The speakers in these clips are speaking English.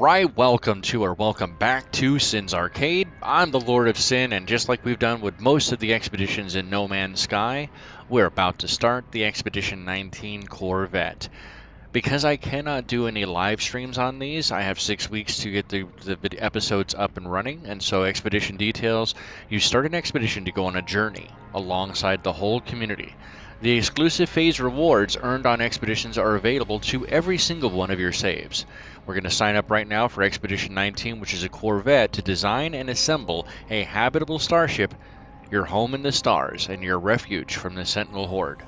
Alright, welcome back to Sine's Arcade. I'm the Lord of Sine, and just like we've done with most of the expeditions in No Man's Sky, we're about to start the Expedition 19 Corvette. Because I cannot do any live streams on these, I have 6 weeks to get the episodes up and running, and so Expedition Details, you start an expedition to go on a journey alongside the whole community. The exclusive phase rewards earned on expeditions are available to every single one of your saves. We're going to sign up right now for Expedition 19, which is a Corvette, to design and assemble a habitable starship, your home in the stars, and your refuge from the Sentinel Horde.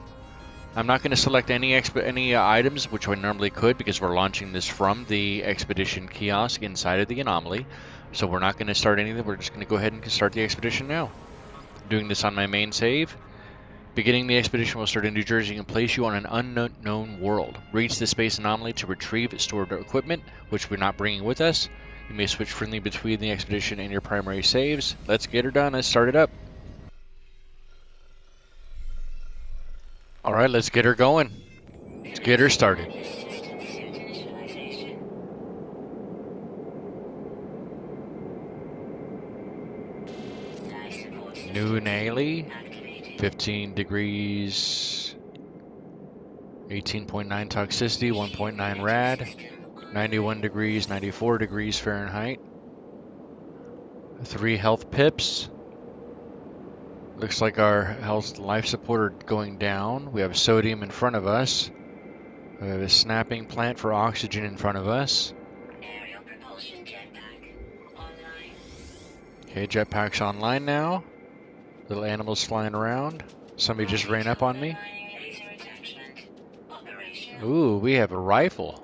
I'm not going to select any items, which I normally could, because we're launching this from the Expedition kiosk inside of the anomaly. So we're not going to start anything, we're just going to go ahead and start the expedition now. Doing this on my main save. Beginning the expedition will start in New Jersey and place you on an unknown world. Reach the space anomaly to retrieve stored equipment, which we're not bringing with us. You may switch freely between the expedition and your primary saves. Let's get her done. Let's start it up. Alright, let's get her going. Let's get her started. New Naley. 15 degrees, 18.9 toxicity, 1.9 rad, 91 degrees, 94 degrees Fahrenheit, 3 health pips. Looks like our health life support are going down. We have sodium in front of us. We have a snapping plant for oxygen in front of us. Aerial propulsion jetpack online. Okay, jetpack's online now. Little animals flying around. Somebody just ran up on me. Ooh, we have a rifle.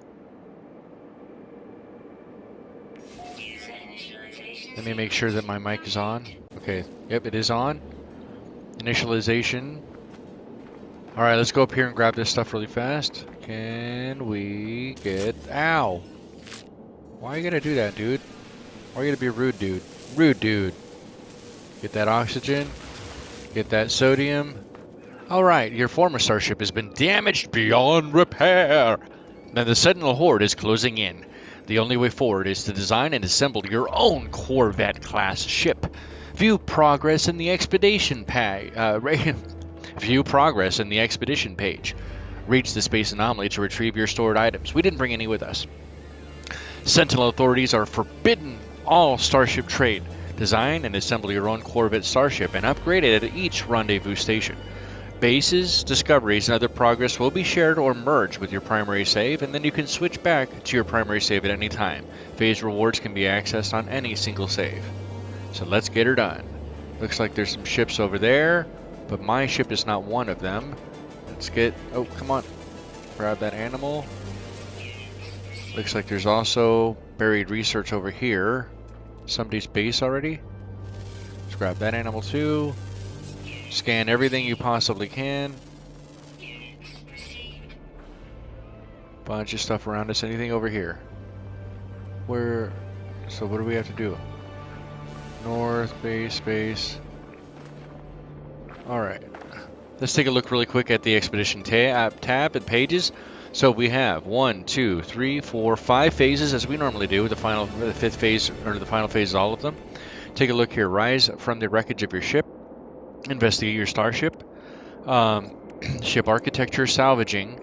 Let me make sure that my mic is on. Okay, yep, it is on. Initialization. Alright, let's go up here and grab this stuff really fast. Can we get... Ow! Why are you gonna do that, dude? Why are you gonna be a rude dude? Rude dude. Get that oxygen. Get that sodium. Alright, your former starship has been damaged beyond repair. Now the Sentinel Horde is closing in. The only way forward is to design and assemble your own Corvette-class ship. View progress in the expedition View progress in the expedition page. Reach the space anomaly to retrieve your stored items. We didn't bring any with us. Sentinel authorities are forbidden all starship trade. Design and assemble your own Corvette starship and upgrade it at each rendezvous station. Bases, discoveries, and other progress will be shared or merged with your primary save, and then you can switch back to your primary save at any time. Phase rewards can be accessed on any single save. So let's get her done. Looks like there's some ships over there, but my ship is not one of them. Let's get... Oh, come on. Grab that animal. Looks like there's also buried research over here. Somebody's base already. Let's grab that animal too. Scan everything you possibly can. Bunch of stuff around us. Anything over here? Where? So what do we have to do? North, base. Alright. Let's take a look really quick at the expedition tab and pages. So we have 1, 2, 3, 4, 5 phases as we normally do. The fifth phase, or the final phase is all of them. Take a look here. Rise from the wreckage of your ship. Investigate your starship. Ship architecture, salvaging,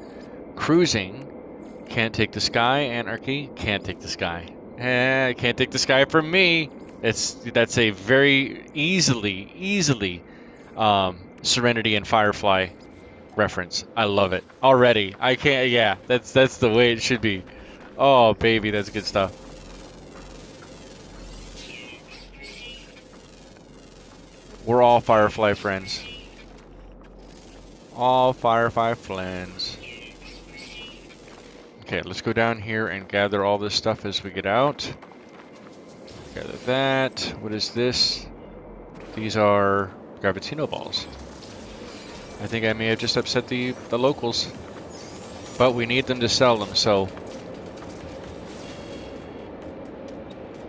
cruising. Can't take the sky. Anarchy. Can't take the sky. Can't take the sky from me. That's a very easily Serenity and Firefly reference. I love it already. I can't. Yeah, that's the way it should be. Oh baby, that's good stuff. We're all Firefly friends. All Firefly friends. Okay, let's go down here and gather all this stuff as we get out. Gather that. What is this? These are Gravitino balls. I think I may have just upset the locals. But we need them to sell them, so...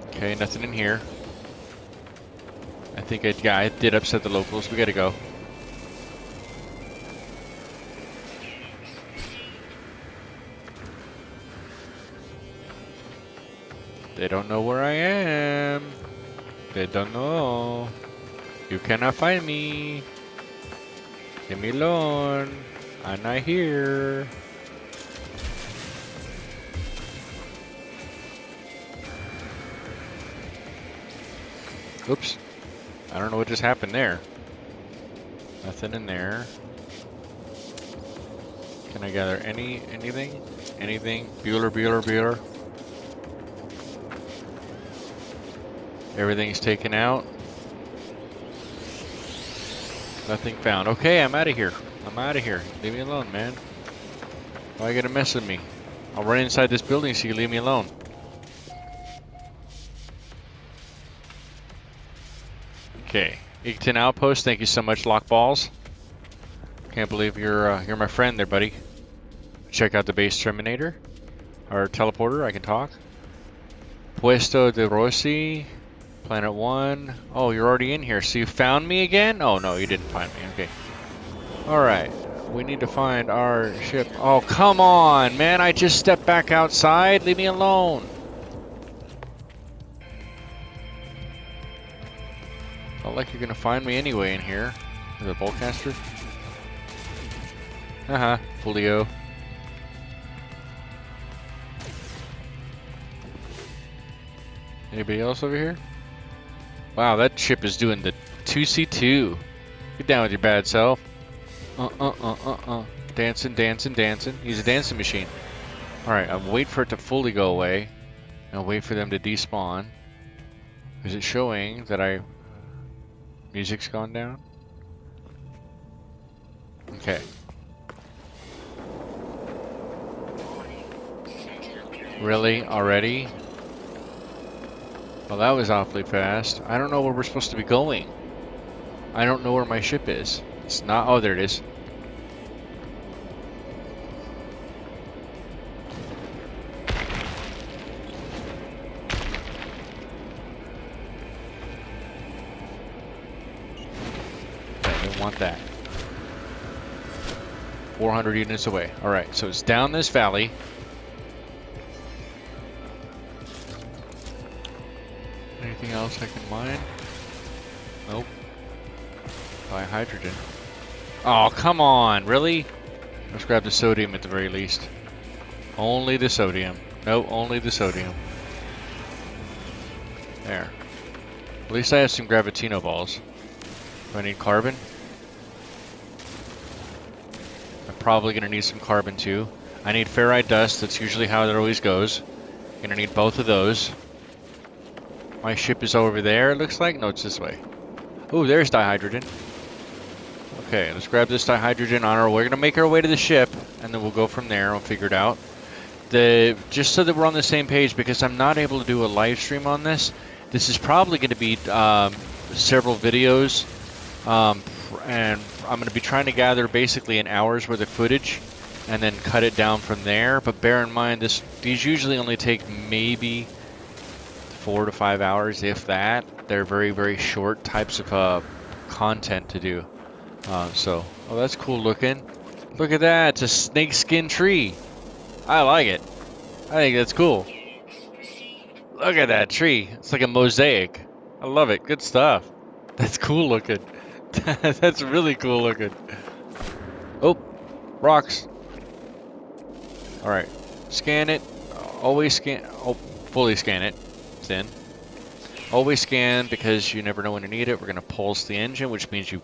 Okay, nothing in here. I think I did upset the locals. We gotta go. They don't know where I am. They don't know. You cannot find me. Leave me alone. I'm not here. Oops. I don't know what just happened there. Nothing in there. Can I gather anything? Anything? Bueller. Everything's taken out. Nothing found. Okay, I'm out of here. Leave me alone, man. Why you gonna mess with me? I'll run inside this building so you leave me alone. Okay. Eaton Outpost, thank you so much, Lockballs. Can't believe you're my friend there, buddy. Check out the base terminator. Or teleporter, I can talk. Puesto de Rossi. Planet 1. Oh, you're already in here. So you found me again? Oh, no, you didn't find me. Okay. Alright. We need to find our ship. Oh, come on, man. I just stepped back outside. Leave me alone. Not like you're going to find me anyway in here. The Boltcaster. Folio. Anybody else over here? Wow, that ship is doing the 2C2. Get down with your bad self. Dancing. He's a dancing machine. Alright, I'll wait for it to fully go away. I'll wait for them to despawn. Is it showing that music's gone down? Okay. Really? Already? Well, that was awfully fast. I don't know where we're supposed to be going. I don't know where my ship is. It's not... Oh, there it is. I didn't want that. 400 units away. Alright, so it's down this valley. Anything else I can mine? Nope. Buy hydrogen. Oh, come on, really? Let's grab the sodium at the very least. Only the sodium. Nope, only the sodium. There. At least I have some Gravitino balls. Do I need carbon? I'm probably going to need some carbon too. I need ferrite dust, that's usually how it always goes. Gonna need both of those. My ship is over there, it looks like. No, it's this way. Ooh, there's dihydrogen. Okay, let's grab this dihydrogen on our... We're going to make our way to the ship, and then we'll go from there. We'll figure it out. Just so that we're on the same page, because I'm not able to do a live stream on this, this is probably going to be several videos, and I'm going to be trying to gather basically an hour's worth of footage, and then cut it down from there. But bear in mind, these usually only take maybe 4 to 5 hours, if that. They're very, very short types of content to do. Oh, that's cool looking. Look at that, it's a snakeskin tree. I like it. I think that's cool. Look at that tree. It's like a mosaic. I love it. Good stuff. That's cool looking. That's really cool looking. Oh, rocks. Alright. Scan it. Always scan. Oh, fully scan it. It's in. Always scan because you never know when you need it. We're going to pulse the engine, which means you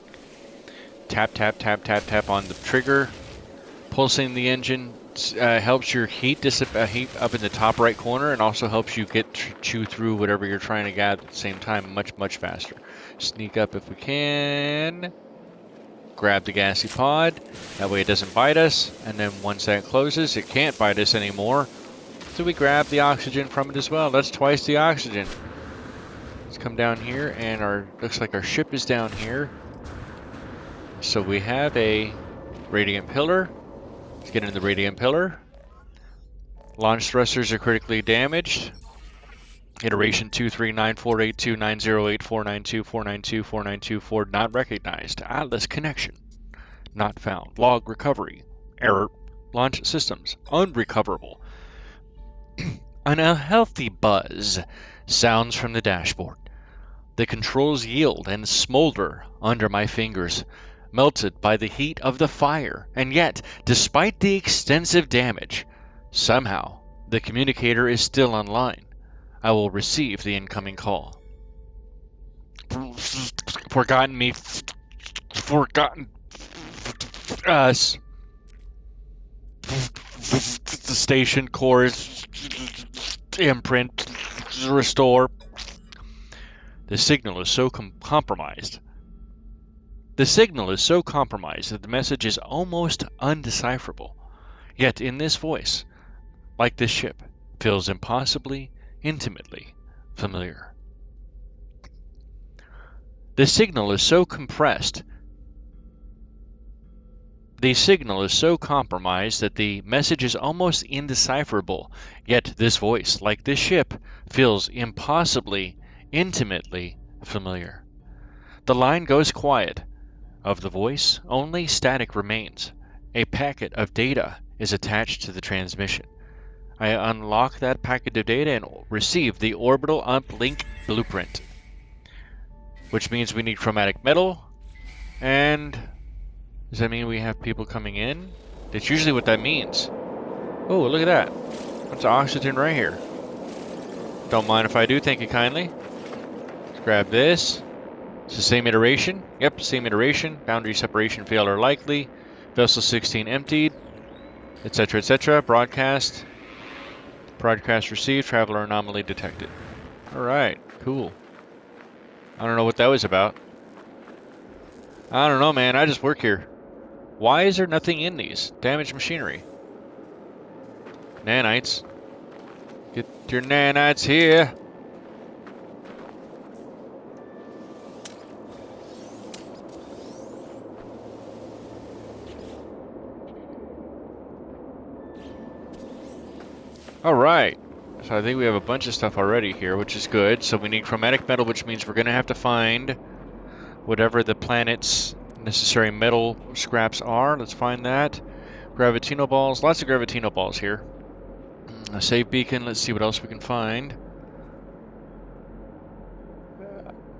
tap on the trigger. Pulsing the engine helps your heat heat up in the top right corner, and also helps you chew through whatever you're trying to gather at the same time much faster. Sneak up if we can. Grab the gassy pod. That way it doesn't bite us. And then once that closes, it can't bite us anymore. So we grab the oxygen from it as well. That's twice the oxygen. Let's come down here, and looks like our ship is down here. So we have a radiant pillar. Let's get into the radiant pillar. Launch thrusters are critically damaged. Iteration 239482908492492492494 not recognized. Atlas connection not found. Log recovery. Error. Launch systems unrecoverable. An unhealthy buzz sounds from the dashboard. The controls yield and smolder under my fingers, melted by the heat of the fire, and yet, despite the extensive damage, somehow the communicator is still online. I will receive the incoming call. Forgotten me. Forgotten us. The station cores imprint restore. The signal is so compromised. The signal is so compromised that the message is almost undecipherable. Yet in this voice, like this ship, feels impossibly, intimately familiar. The signal is so compressed. The signal is so compromised that the message is almost indecipherable. Yet this voice, like this ship, feels impossibly, intimately familiar. The line goes quiet. Of the voice, only static remains. A packet of data is attached to the transmission. I unlock that packet of data and receive the orbital uplink blueprint, which means we need chromatic metal. And does that mean we have people coming in? That's usually what that means. Oh, look at that. That's oxygen right here. Don't mind if I do, thank you kindly. Let's grab this. It's the same iteration. Yep, same iteration. Boundary separation failure likely. Vessel 16 emptied, etc., etc. Broadcast. Broadcast received. Traveler anomaly detected. Alright, cool. I don't know what that was about. I don't know, man. I just work here. Why is there nothing in these? Damaged machinery. Nanites. Get your nanites here. Alright. So I think we have a bunch of stuff already here, which is good. So we need chromatic metal, which means we're going to have to find whatever the planet's necessary metal scraps are. Let's find that. Gravitino balls. Lots of gravitino balls here. A save beacon. Let's see what else we can find.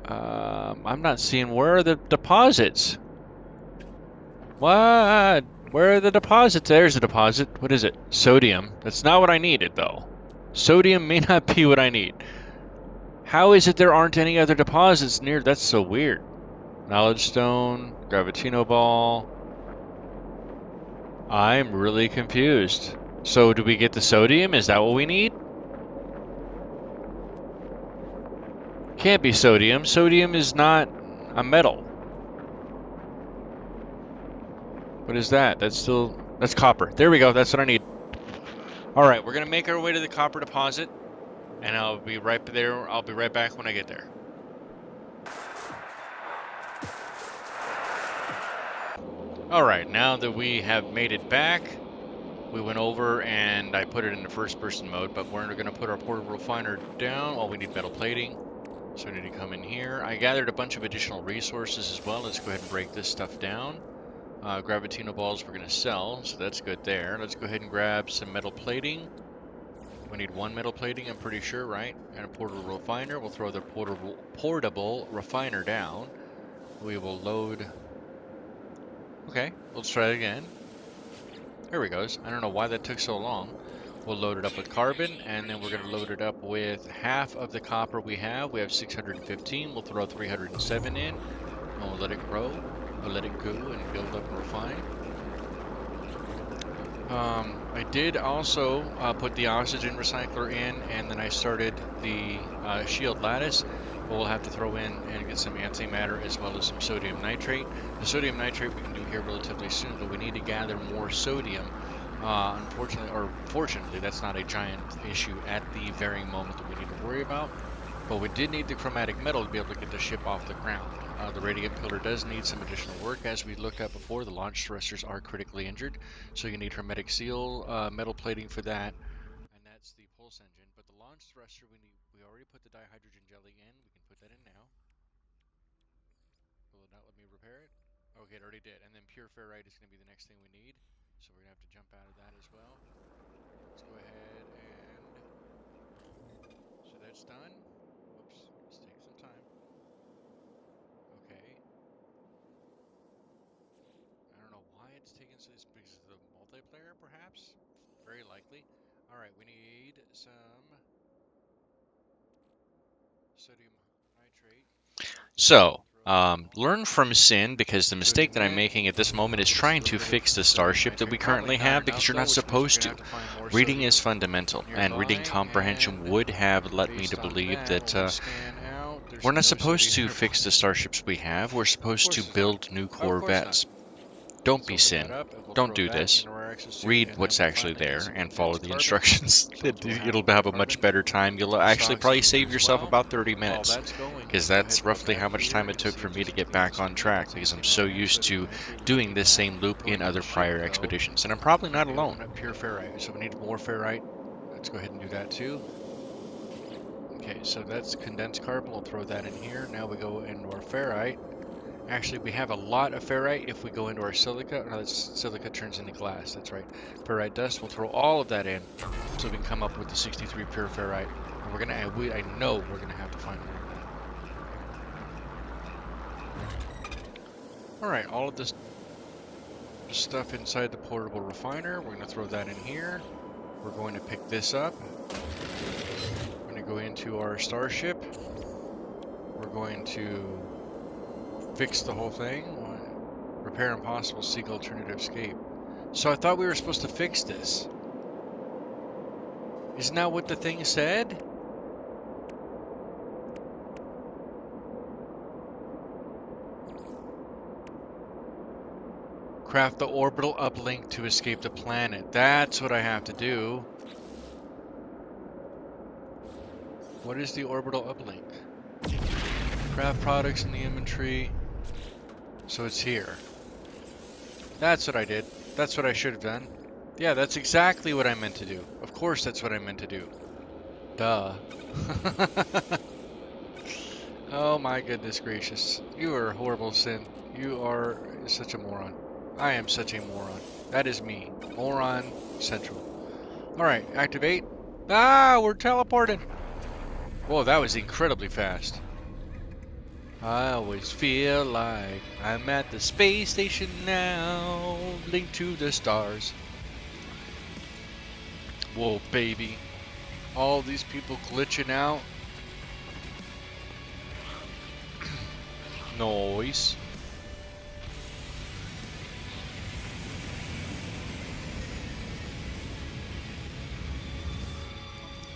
I'm not seeing where are the deposits. What? Where are the deposits? There's the deposit. What is it? Sodium. That's not what I needed, though. Sodium may not be what I need. How is it there aren't any other deposits near? That's so weird. Knowledge stone, gravitino ball. I'm really confused. So do we get the sodium? Is that what we need? Can't be sodium. Sodium is not a metal. What is that? That's copper. There we go. That's what I need. All right, we're going to make our way to the copper deposit, and I'll be right there. I'll be right back when I get there. All right, now that we have made it back, we went over and I put it into first-person mode, but we're going to put our portable refiner down. Oh, we need metal plating, so we need to come in here. I gathered a bunch of additional resources as well. Let's go ahead and break this stuff down. Gravitino balls we're going to sell, so that's good there. Let's go ahead and grab some metal plating. We need one metal plating, I'm pretty sure, right? And a portable refiner. We'll throw the portable refiner down. We will load... Okay, let's try it again. Here we go. I don't know why that took so long. We'll load it up with carbon, and then we're going to load it up with half of the copper we have. We have 615. We'll throw 307 in, and we'll let it grow. We'll let it go and build up and refine. I did also put the oxygen recycler in, and then I started the shield lattice. We'll have to throw in and get some antimatter as well as some sodium nitrate. The sodium nitrate we can do here relatively soon, but we need to gather more sodium. Unfortunately, or fortunately, that's not a giant issue at the very moment that we need to worry about. But we did need the chromatic metal to be able to get the ship off the ground. The radiant pillar does need some additional work. As we looked at before, the launch thrusters are critically injured, so you need hermetic seal, metal plating for that, and that's the pulse engine. But the launch thruster, we already put the dihydrogen jelly in. We can put that in now. Will it not let me repair it? Okay, it already did. And then pure ferrite is going to be the next thing we need, so we're going to have to jump out of that as well. Let's go ahead and that's done. Oops, let's take some time. Okay. I don't know why it's taking so this because of the multiplayer, perhaps? Very likely. Alright, we need some sodium nitrate. So, learn from Sine, because the mistake Sodium that I'm lead. making at this moment is Mix a trying little to bit fix of the sodium starship that nitrate. we Probably currently not have, because enough you're though, not which means we're supposed gonna to. have to find more Reading sodium is fundamental, and reading nearby, comprehension and would have led me based to on believe that, that when we scan out, there's we're not no supposed to sodium. fix the starships we have. We're Of supposed to course it's not. build new Of course not. Corvettes. Don't Let's be open that Sine. up, and we'll Don't throw do that this. into our exosuit, Read and then what's we'll actually finally get there some and follow condensed the carbon. instructions. So we'll throw half It'll of our have a much carbon. better time. You'll actually Stocks probably over here save as yourself well. about 30 While minutes, that's going, because we'll go ahead that's and go roughly back how much here time it and took see for if me there's to get anything else back we on need. track, Doesn't because I'm seem so like we have used sodium to nitrate. We doing need this that. same loop Going in to the other ship, prior though. expeditions, and I'm probably not We alone. open up pure ferrite, so we need more ferrite. Let's go ahead and do that too. Okay, so that's condensed carbon. We'll throw that in here. Now we go into our ferrite. Actually, we have a lot of ferrite if we go into our silica. No, silica turns into glass. That's right. Ferrite dust. We'll throw all of that in, so we can come up with the 63 pure ferrite. And we're gonna. I know we're gonna have to find more of that. All right, all of this stuff inside the portable refiner. We're gonna throw that in here. We're going to pick this up. We're gonna go into our starship. We're going to fix the whole thing. Repair impossible, seek alternative escape. So I thought we were supposed to fix this. Isn't that what the thing said? Craft the orbital uplink to escape the planet. That's what I have to do. What is the orbital uplink? Craft products in the inventory. So it's here. That's what I did. That's what I should have done. Yeah, that's exactly what I meant to do. Of course that's what I meant to do. Duh. Oh my goodness gracious. You are a horrible, Sine. You are such a moron. I am such a moron. That is me. Moron Central. Alright, activate. Ah, we're teleported. Whoa, that was incredibly fast. I always feel like I'm at the space station now, linked to the stars. Whoa, baby. All these people glitching out. Noise.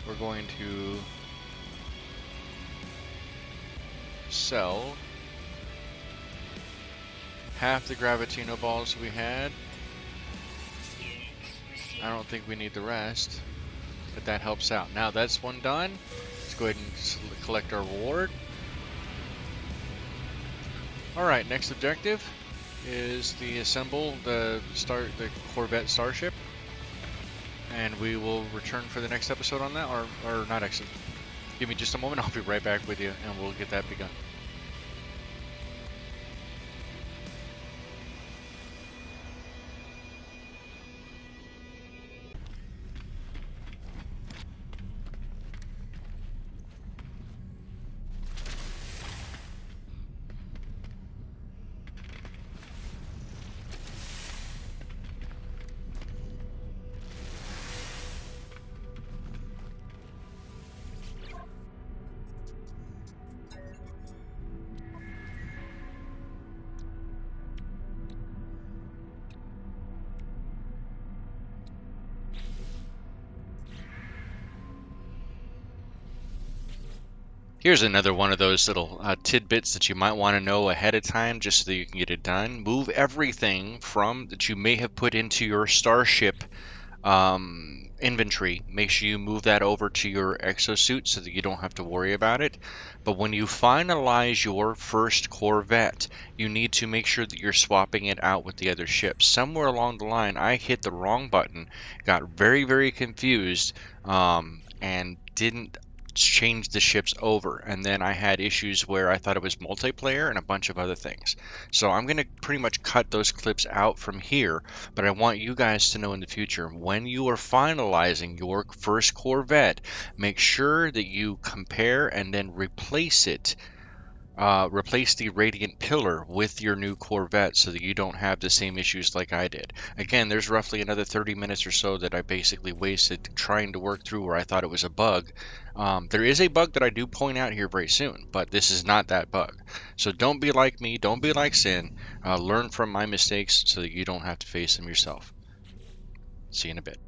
We're going to sell half the Gravitino balls we had. I don't think we need the rest, but that helps out. Now that's one done. Let's go ahead and collect our reward. Alright, next objective is the Corvette starship. And we will return for the next episode on that, or not actually. Give me just a moment, I'll be right back with you, and we'll get that begun. Here's another one of those little tidbits that you might want to know ahead of time, just so that you can get it done. Move everything that you may have put into your starship inventory. Make sure you move that over to your exosuit so that you don't have to worry about it. But when you finalize your first Corvette, you need to make sure that you're swapping it out with the other ships. Somewhere along the line, I hit the wrong button, got very, very confused, and didn't changed the ships over, and then I had issues where I thought it was multiplayer and a bunch of other things. So I'm going to pretty much cut those clips out from here, but I want you guys to know in the future, when you are finalizing your first Corvette, make sure that you compare and then replace it. Replace the radiant pillar with your new Corvette so that you don't have the same issues like I did. Again, there's roughly another 30 minutes or so that I basically wasted trying to work through where I thought it was a bug. There is a bug that I do point out here very soon, but this is not that bug. So don't be like me, don't be like Sine. Learn from my mistakes so that you don't have to face them yourself. See you in a bit.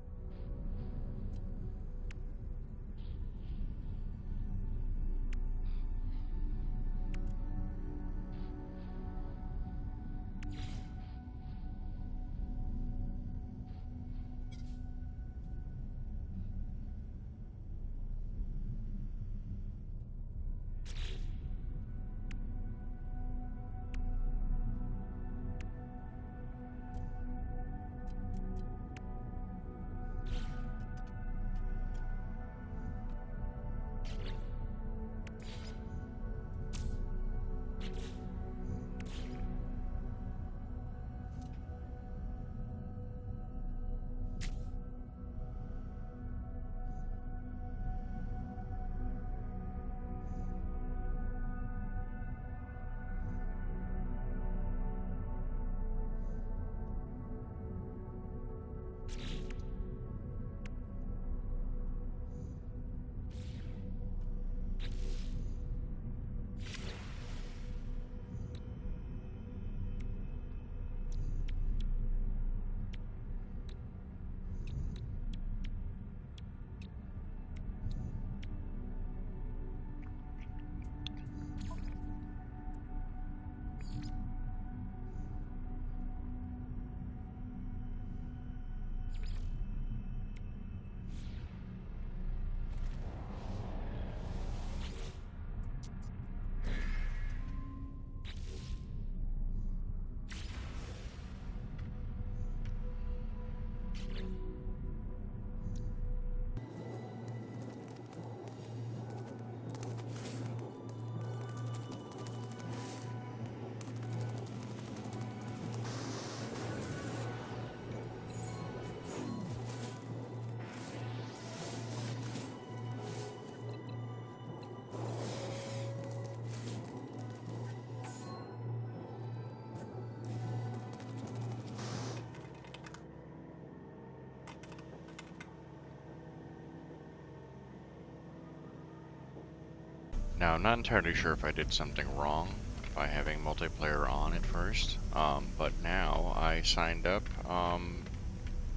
Now, I'm not entirely sure if I did something wrong by having multiplayer on at first, but now I signed up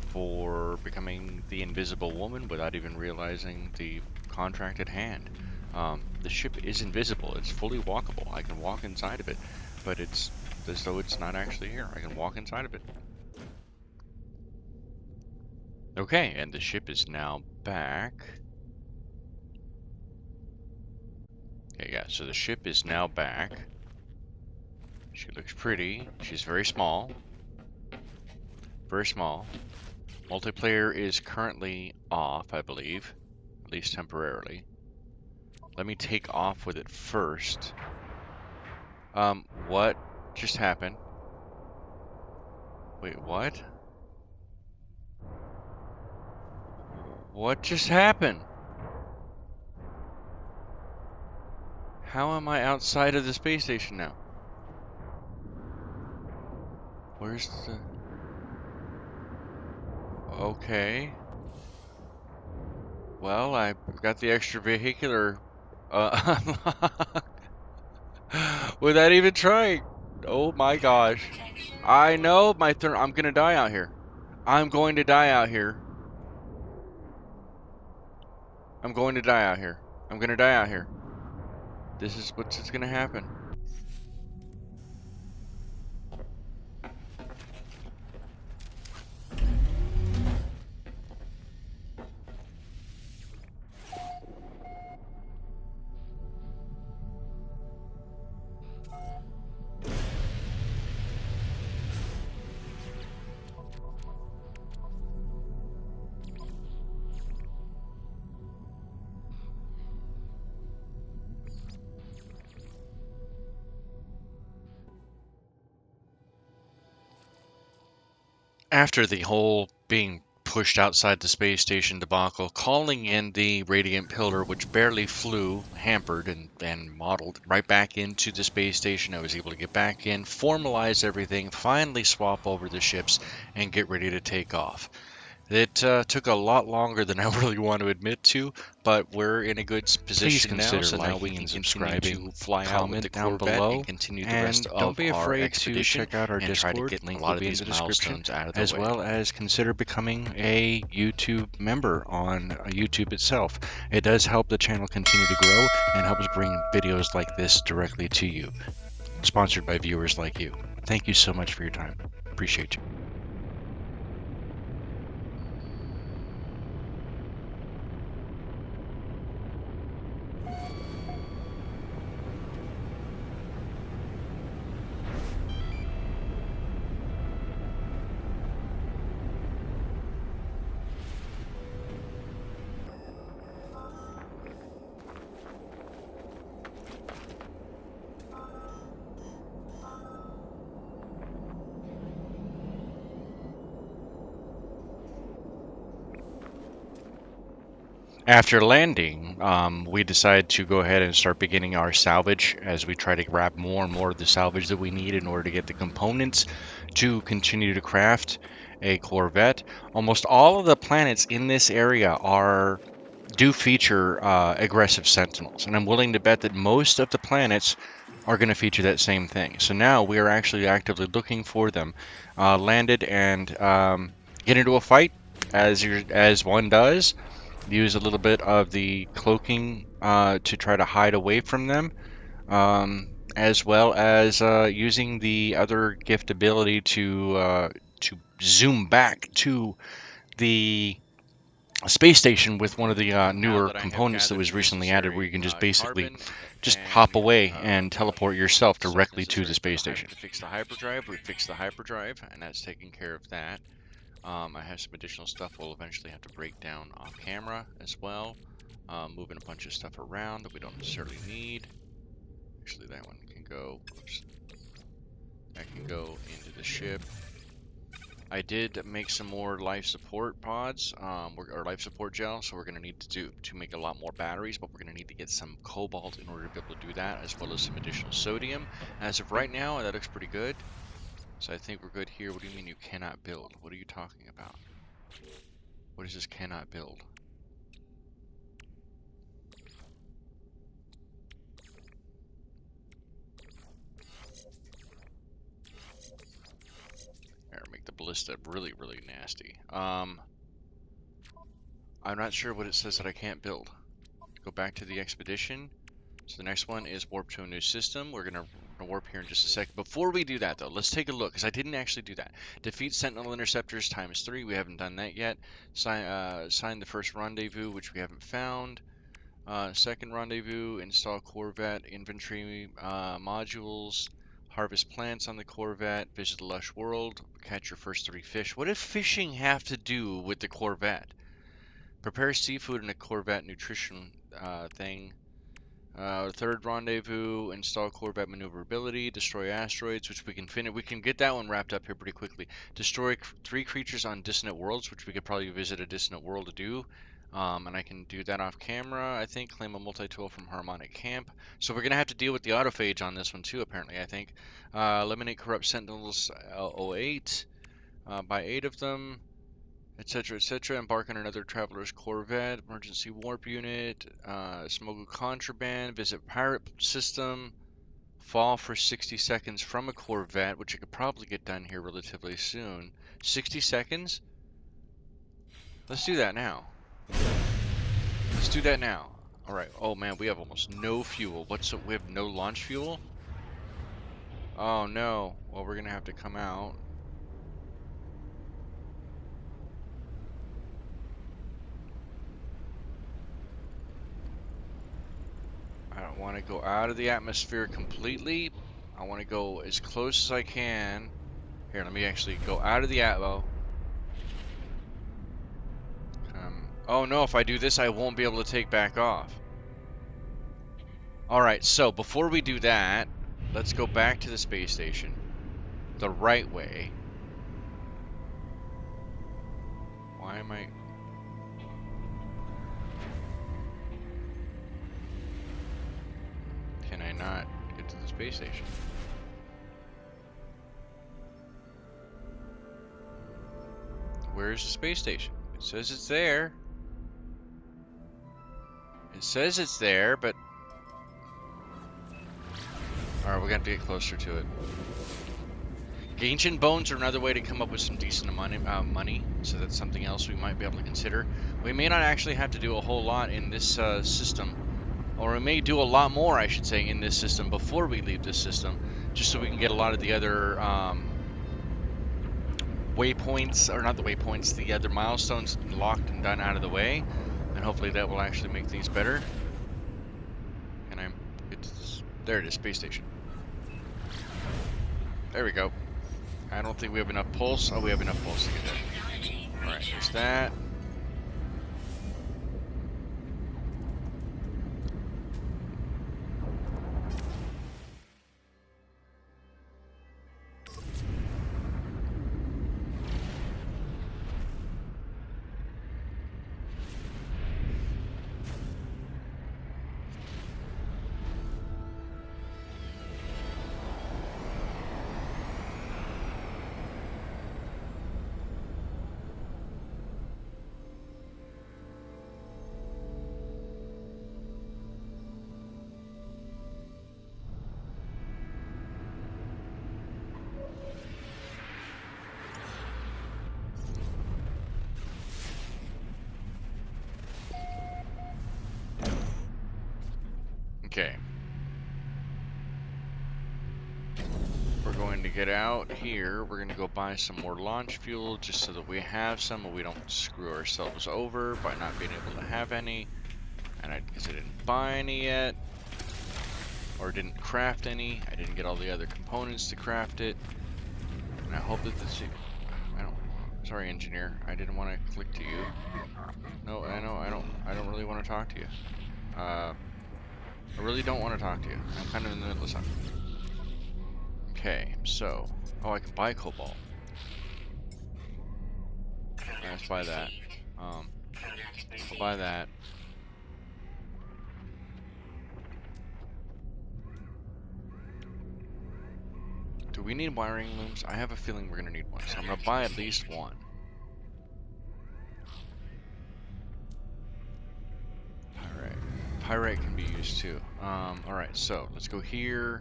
for becoming the Invisible Woman without even realizing the contract at hand. The ship is invisible, it's fully walkable, I can walk inside of it, but it's as though it's not actually here. I can walk inside of it. Okay, and the ship is now back. Okay, yeah, so the ship is now back. She looks pretty. She's very small. Very small. Multiplayer is currently off, I believe. At least temporarily. Let me take off with it first. What just happened? Wait, what? What just happened? How am I outside of the space station now? Where's the... Okay. Well, I got the extra vehicular unlocked without even trying. Oh my gosh. I know my turn. I'm gonna die out here. I'm going to die out here. I'm going to die out here. I'm gonna die out here. This is what's gonna happen. After the whole being pushed outside the space station debacle, calling in the Radiant Pillar, which barely flew, hampered and modeled, right back into the space station. I was able to get back in, formalize everything, finally swap over the ships, and get ready to take off. It took a lot longer than I really want to admit to, but we're in a good position now, consider so now we liking can and continue subscribing, to fly out with the comment down Corvette below, and continue the and rest don't of be our afraid to expedition check out our and try to Discord. get Link a will lot of be in these the description, milestones out of the as way. well as consider becoming a YouTube member on YouTube itself. It does help the channel continue to grow and helps bring videos like this directly to you, sponsored by viewers like you. Thank you so much for your time. Appreciate you. After landing, we decided to go ahead and start beginning our salvage as we try to grab more and more of the salvage that we need in order to get the components to continue to craft a Corvette. Almost all of the planets in this area do feature aggressive sentinels, and I'm willing to bet that most of the planets are going to feature that same thing. So now we are actually actively looking for them. Landed and get into a fight as one does. Use a little bit of the cloaking to try to hide away from them, as well as using the other gift ability to zoom back to the space station with one of the newer components that was recently added, where you can just basically just hop away and teleport yourself directly to the space station. To fix the hyperdrive, we fixed the hyperdrive, and that's taking care of that. I have some additional stuff we'll eventually have to break down off camera as well. Moving a bunch of stuff around that we don't necessarily need. Actually, that one can go. Oops. That can go into the ship. I did make some more life support pods, or life support gel, so we're going to need to make a lot more batteries, but we're going to need to get some cobalt in order to be able to do that, as well as some additional sodium. As of right now, that looks pretty good. So I think we're good here. What do you mean you cannot build? What are you talking about? What is this cannot build? Here, make the ballista really, really nasty. I'm not sure what it says that I can't build. Go back to the expedition. So the next one is warp to a new system. We're going to warp here in just a second. Before we do that, though, let's take a look, because I didn't actually do that. Defeat Sentinel Interceptors ×3. We haven't done that yet. Sign the first rendezvous, which we haven't found. Second rendezvous, install Corvette inventory modules. Harvest plants on the Corvette. Visit the lush world. Catch your first 3 fish. What does fishing have to do with the Corvette? Prepare seafood in a Corvette nutrition thing. Third rendezvous, install Corvette maneuverability, destroy asteroids, which we can finish. We can get that one wrapped up here pretty quickly. Destroy 3 creatures on dissonant worlds, which we could probably visit a dissonant world to do. And I can do that off camera, I think. Claim a multi-tool from Harmonic Camp. So we're going to have to deal with the autophage on this one too, apparently, I think. Eliminate corrupt sentinels 08. Buy 8 of them. Etc., etc. Embark on another traveler's Corvette, emergency warp unit, smuggle contraband, visit pirate system, fall for 60 seconds from a Corvette, which I could probably get done here relatively soon. 60 seconds? Let's do that now. Let's do that now. Alright, oh man, we have almost no fuel. We have no launch fuel? Oh no. Well, we're gonna have to come out. I don't want to go out of the atmosphere completely. I want to go as close as I can. Here, let me actually go out of the atmo. Oh no, if I do this, I won't be able to take back off. Alright, so before we do that, let's go back to the space station. The right way. Why am I... Can I not get to the space station? Where's the space station? It says it's there. It says it's there, but... Alright, we're gonna have to get closer to it. Ancient bones are another way to come up with some decent money, so that's something else we might be able to consider. We may not actually have to do a whole lot in this system, or we may do a lot more, I should say, in this system before we leave this system, just so we can get a lot of the other waypoints, or not the waypoints, the other milestones locked and done out of the way, and hopefully that will actually make things better. Can I get to this? There it is, space station. There we go. I don't think we have enough pulse. Oh, we have enough pulse to get there. Alright, there's that. Okay. We're going to get out here. We're going to go buy some more launch fuel just so that we have some and we don't screw ourselves over by not being able to have any. And because I didn't buy any yet, or didn't craft any. I didn't get all the other components to craft it. And I hope that this... Sorry, engineer. I didn't want to click to you. No, I know. I don't really want to talk to you. I really don't want to talk to you. I'm kind of in the middle of something. Okay, so... Oh, I can buy cobalt. Let's buy that. I'll buy that. Do we need wiring looms? I have a feeling we're going to need one, so I'm going to buy at least one. Pyrite can be used too. Alright, so let's go here.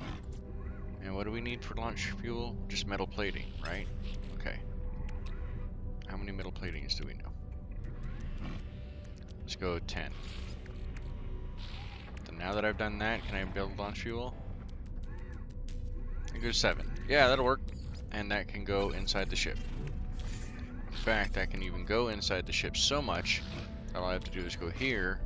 And what do we need for launch fuel? Just metal plating, right? Okay. How many metal platings do we know? Let's go 10. So now that I've done that, can I build launch fuel? I go 7. Yeah, that'll work. And that can go inside the ship. In fact, that can even go inside the ship so much, all I have to do is go here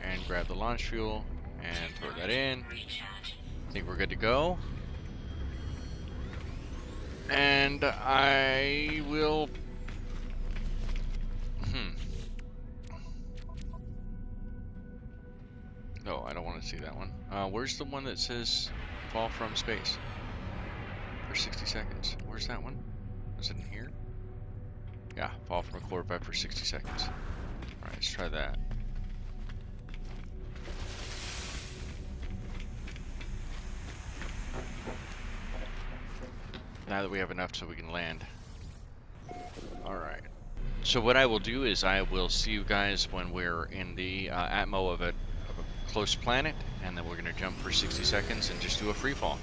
and grab the launch fuel and throw that in. I think we're good to go. And I will... No, I don't want to see that one. Where's the one that says fall from space? For 60 seconds. Where's that one? Is it in here? Yeah, fall from a Corvette for 60 seconds. Alright, let's try that. Now that we have enough so we can land. Alright. So what I will do is I will see you guys when we're in the atmo of a close planet, and then we're going to jump for 60 seconds and just do a free fall.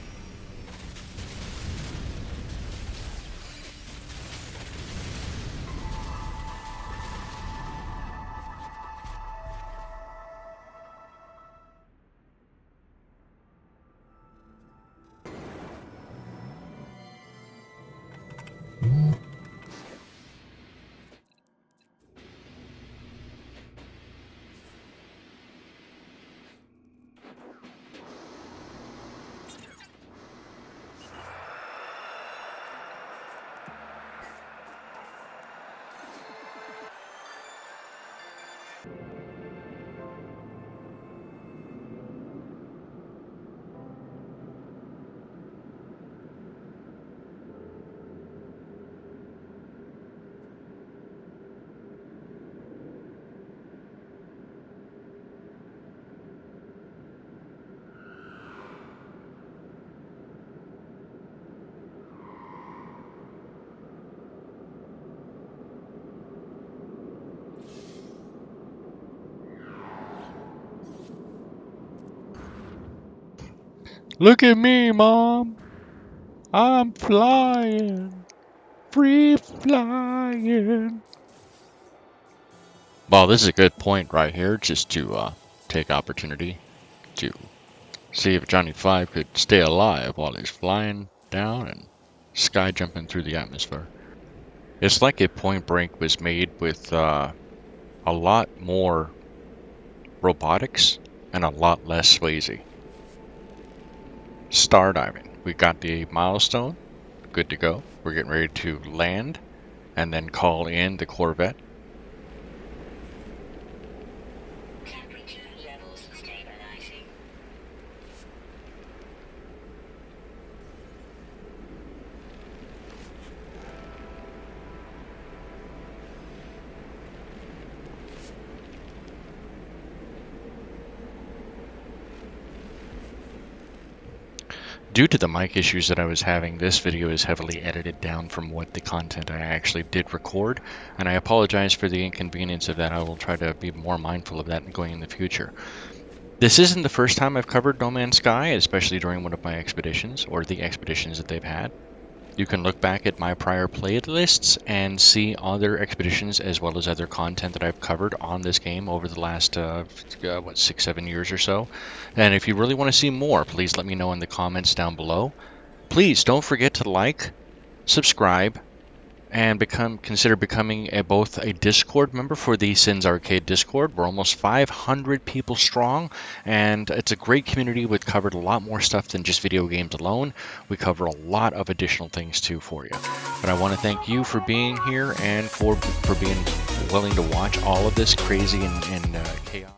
Look at me, Mom. I'm flying. Free flying. Well, this is a good point right here, just to take opportunity to see if Johnny 5 could stay alive while he's flying down and sky jumping through the atmosphere. It's like if Point Break was made with a lot more robotics and a lot less Swayze. Star diving. We got the milestone. Good to go. We're getting ready to land and then call in the Corvette. Temperature levels stabilizing. Due to the mic issues that I was having, this video is heavily edited down from what the content I actually did record, and I apologize for the inconvenience of that. I will try to be more mindful of that going in the future. This isn't the first time I've covered No Man's Sky, especially during one of my expeditions, or the expeditions that they've had. You can look back at my prior playlists and see other expeditions as well as other content that I've covered on this game over the last, 6-7 years or so. And if you really want to see more, please let me know in the comments down below. Please don't forget to like, subscribe, and consider becoming both a Discord member for the Sins Arcade Discord. We're almost 500 people strong, and it's a great community. We've covered a lot more stuff than just video games alone. We cover a lot of additional things too for you. But I want to thank you for being here and for being willing to watch all of this crazy and chaos.